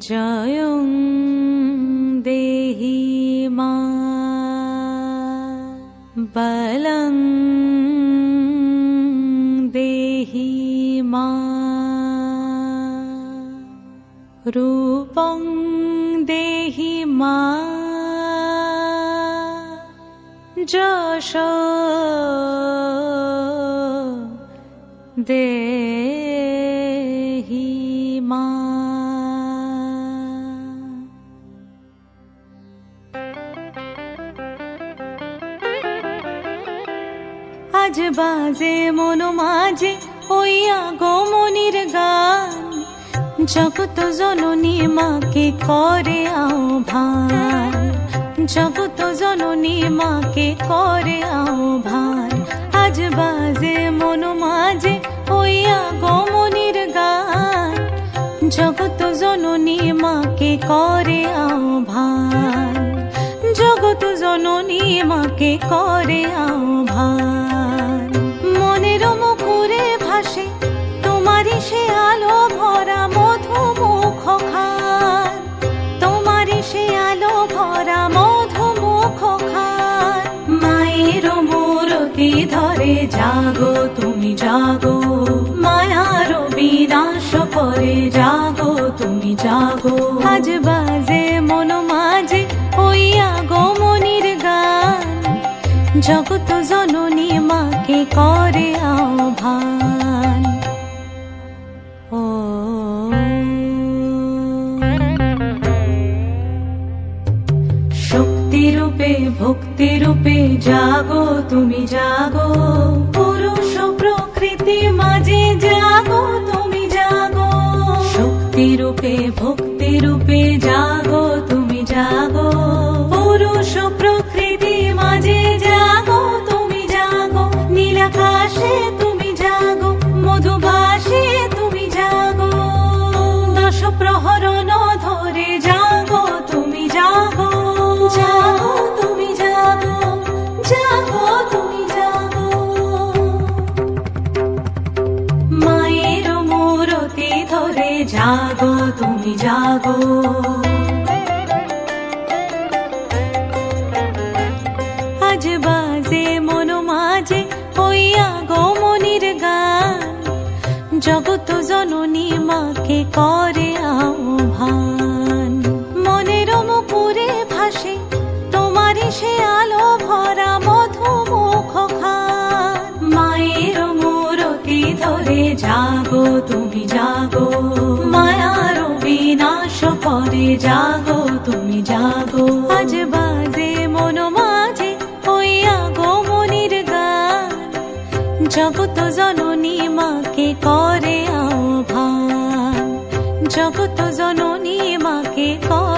জয়ং দেহি মা বলং দেহি মা রূপং দেহি মা যশ দেহি মা। আজ বাজে মন মাঝে ওই আগমনির গান, জগত জননী মাকে করে আহ্বান, জগত জননী মাকে করে আহ্বান। আজ বাজে মন মাঝে ওই আগমনির গান, জগত জননী মাকে করে আহ্বান, জগত জননী মাকে করে আহ্বান। মনের মুখরে ভাসে তোমারই সে আলো ভরা মধুমুখ খান, তোমারই সে আলো ভরা মধুমুখ খান। মায়ের মূরতি ধরে জাগো তুমি জাগো, মায়ার বিনাশ করে জাগো তুমি জাগো। আজ বাজে মন মাঝে ওই আগমনির গান, জগত জননী মাকে করে আহ্বান। ও শক্তি রূপে ভক্তি রূপে জাগো তুমি জাগো, পুরুষ প্রকৃতি মাঝে জাগো তুমি জাগো। শক্তি রূপে ভক্তি রূপে জাগো তুমি জাগো, পুরুষ প্রকৃতি মাঝে জাগো তুমি জাগো। নীলাকাশে তুমি জাগো, মধুভাসে তুমি জাগো, দশ প্রহরণ ধরে জাগো তুমি জাগো, জাগো তুমি জাগো, জাগো তুমি জাগো। মায়ের মূরতি ধরে জাগো তুমি জাগো। আজ বাজে মন মাঝে ওই আগমনির গান, জগত জননী মাকে করে আহ্বান। মনের মুখরে ভাসে তোমারই সে আলো ভরা মধুমুখ খান। মায়ের মূরতি ধরে জাগো তুমি জাগো, মায়ার বিনাশ করে জাগো তুমি জাগো। আজ বাজে মন মাঝে ওই আগমনির গান, জগত জননী মাকে করে আহ্বান, জগত জননী মাকে করে